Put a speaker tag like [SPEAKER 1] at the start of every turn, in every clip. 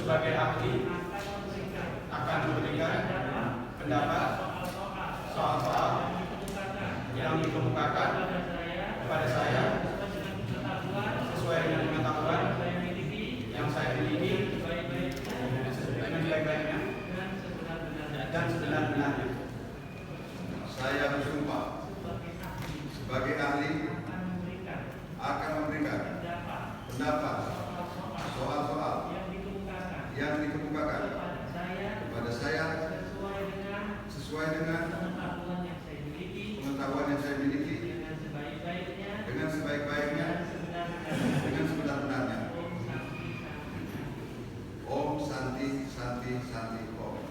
[SPEAKER 1] sebagai ahli akan memberikan pendapat soal-soal yang dikemukakan kepada saya sesuai dengan pengetahuan yang saya miliki dengan sebaik-baiknya dan sebenar-benarnya.
[SPEAKER 2] Saya bersumpah sebagai ahli akan memberikan pendapat soal-soal yang dikemukakan kepada saya sesuai dengan pengetahuan yang saya miliki dengan sebaik-baiknya dengan sebenar-benarnya. Om Santi Santi Santi Om.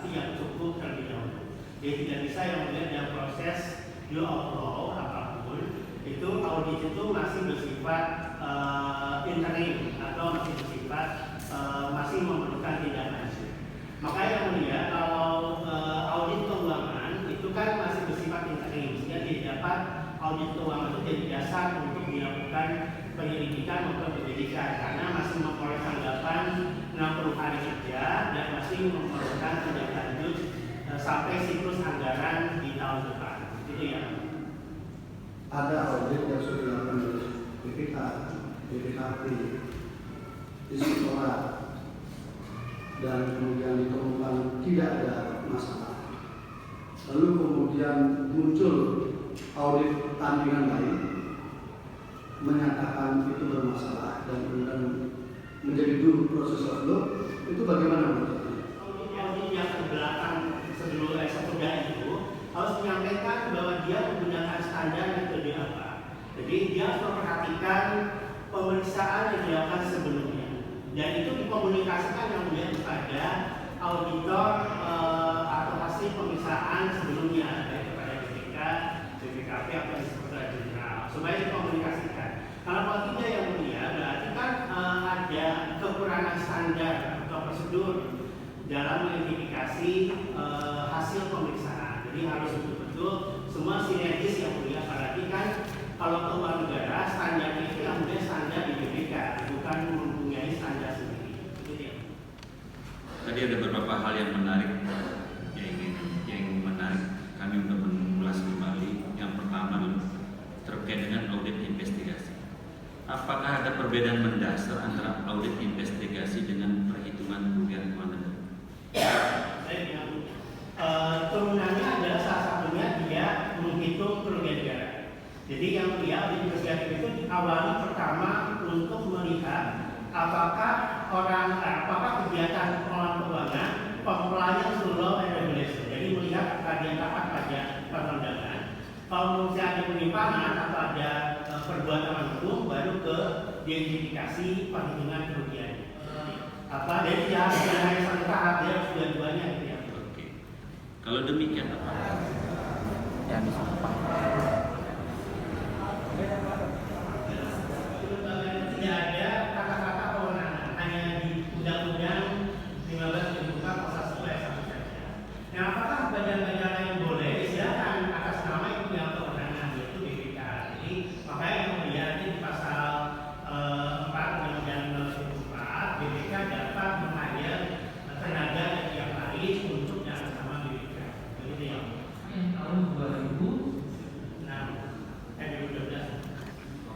[SPEAKER 3] Yang cukup terlebih dahulu. Jadi tidak bisa yang melihat dalam proses rule of law apapun itu audit itu masih bersifat interim atau masih bersifat masih memerlukan tindak lanjut. Maka yang mulia kalau audit keuangan itu kan masih bersifat interim sehingga tidak dapat audit keuangan itu jadi dasar untuk dilakukan penyelidikan maupun penyelidikan karena masih memperoleh tanggapan 60 hari kerja dan masih memerlukan tindak lanjut sampai siklus anggaran di tahun depan. Itu ya.
[SPEAKER 4] Ada audit yang sudah dilakukan oleh BPK, BPKP, Inspektorat, dan kemudian ditemukan tidak ada masalah. Lalu kemudian muncul audit tandingan lain menyatakan itu bermasalah dan kemudian menjadi due process of law, itu bagaimana menurut?
[SPEAKER 3] Audit yang terbelakang sebelum sesudah itu harus menyampaikan bahwa dia menggunakan standar metode apa. Jadi dia harus memperhatikan pemeriksaan yang dilakukan sebelumnya dan itu dikomunikasikan yang mulia kepada auditor atau hasil pemeriksaan sebelumnya baik kepada BPK, BPKP atau Inspektorat Jenderal supaya dikomunikasikan. Kalau tidak yang mulia berarti kan ada kekurangan standar atau prosedur dalam mengidentifikasi hasil pemeriksaan. Jadi harus betul-betul semua sinergis yang mulia. Apalagi kan kalau keuangan negara standarnya itu yang mulia standar di BPK bukan mempunyai standar sendiri. Gitu ya.
[SPEAKER 5] Tadi ada beberapa hal yang menarik yang menarik kami untuk mengulas kembali. Yang pertama terkait dengan audit investigasi. Apakah ada perbedaan mendasar antara audit investigasi dengan perhitungan kerugian keuangan negara?
[SPEAKER 3] Turunannya adalah salah satunya dia menghitung kerugian negara. Jadi yang dia audit investigasi itu awalnya pertama untuk melihat apakah kegiatan pengelolaan keuangan compliance to law and regulation. Jadi melihat apakah dia taat pada perundangan. Kalau misalnya ada penyimpangan atau ada perbuatan hukum baru ke identifikasi perhitungan kerugian. Jadi dia harus hanya satu tahap, dia harus dua-duanya gitu ya.
[SPEAKER 5] Oke. Kalau demikian apa?
[SPEAKER 6] Yang disumpah.
[SPEAKER 3] Tidak ada kata-kata kewenangan, hanya di Undang-Undang 15 pasal 1 ayat 1 saja. Nah, apakah badan-badan lain boleh? Silakan atas nama yang punya kewenangan yaitu BPK. Jadi makanya kemudian di pasal 4 Undang-Undang 15 BPK dapat meng-hire tenaga dari yang lain untuk jalan sama BPK. Begitu ya.
[SPEAKER 7] Tahun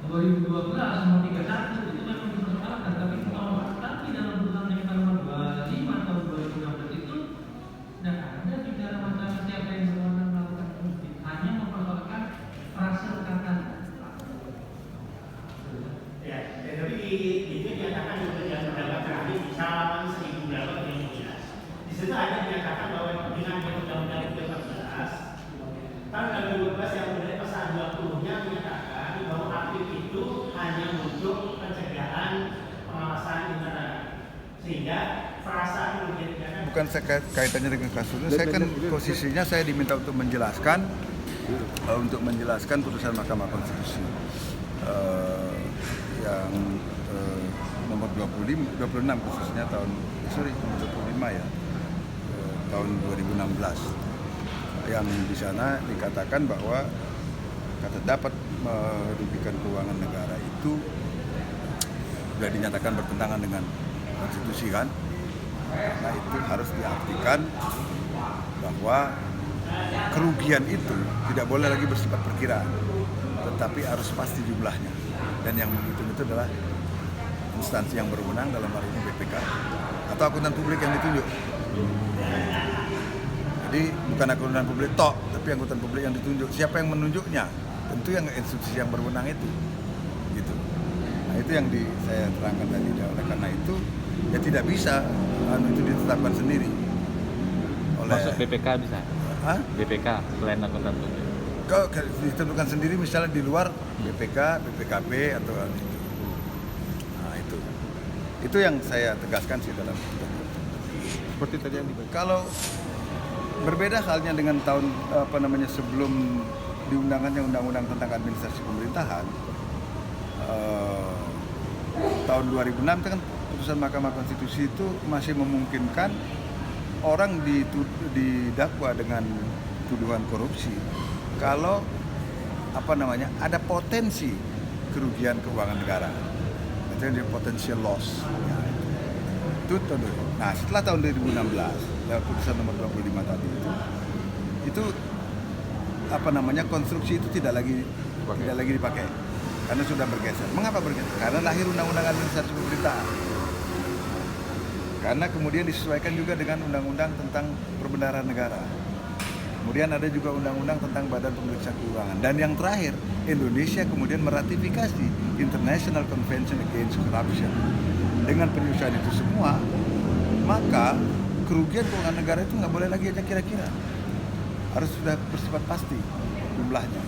[SPEAKER 7] 2012 nomor 31 itu memang dipersoalkan, tapi dalam putusan nomor 25 tahun 2016 itu tidak ada bicara masalah siapa yang berwenang melakukan audit, hanya mempersoalkan frase kata.
[SPEAKER 3] Ya, tapi itu dinyatakan juga yang pendapat terakhir di halaman 1000 berapa yang mulia. Di situ ada dinyatakan bahwa dengan Undang-Undang 13 tahun 2012 yang mulai pasal 20-nya menyatakan bahwa aktif itu hanya untuk pencegahan pengawasan internal, sehingga frasa kemudian
[SPEAKER 2] Bukan kaitannya dengan kasusnya, saya kan posisinya saya diminta untuk menjelaskan putusan Mahkamah Konstitusi yang nomor 26 khususnya tahun 25 ya tahun 2016 yang di sana dikatakan bahwa dapat merugikan keuangan negara itu sudah dinyatakan bertentangan dengan konstitusi kan. Karena itu harus diartikan bahwa kerugian itu tidak boleh lagi bersifat perkiraan, tetapi harus pasti jumlahnya. Dan yang menghitung itu adalah instansi yang berwenang, dalam hal ini BPK atau akuntan publik yang ditunjuk. Jadi bukan akuntan publik tok, tapi akuntan publik yang ditunjuk. Siapa yang menunjuknya? Tentu yang institusi yang berwenang itu. Gitu. Nah, itu yang saya terangkan tadi. Oleh karena itu ya tidak bisa itu ditetapkan sendiri.
[SPEAKER 6] Masuk BPK bisa?
[SPEAKER 2] Hah?
[SPEAKER 6] BPK selain akuntan publik?
[SPEAKER 2] Kalau ditentukan sendiri misalnya di luar BPK, BPKB atau itu. Nah itu yang saya tegaskan sih dalam
[SPEAKER 6] Seperti tadi yang dibahas.
[SPEAKER 2] Kalau berbeda halnya dengan tahun sebelum diundangkannya undang-undang tentang administrasi pemerintahan, tahun 2006 itu kan putusan Mahkamah Konstitusi itu masih memungkinkan orang didakwa dengan tuduhan korupsi kalau ada potensi kerugian keuangan negara, itu yang potensial loss. Ya, itu tahun 2000. Nah setelah tahun 2016 lewat putusan nomor 25 tadi itu konstruksi itu tidak lagi dipakai karena sudah bergeser. Mengapa bergeser? Karena lahir undang-undang administrasi pemerintahan. Karena kemudian disesuaikan juga dengan undang-undang tentang perbendaharaan negara. Kemudian ada juga undang-undang tentang Badan Pemeriksa Keuangan. Dan yang terakhir, Indonesia kemudian meratifikasi International Convention Against Corruption. Dengan penyusuan itu semua, maka kerugian keuangan negara itu nggak boleh lagi aja kira-kira. Harus sudah bersifat pasti jumlahnya.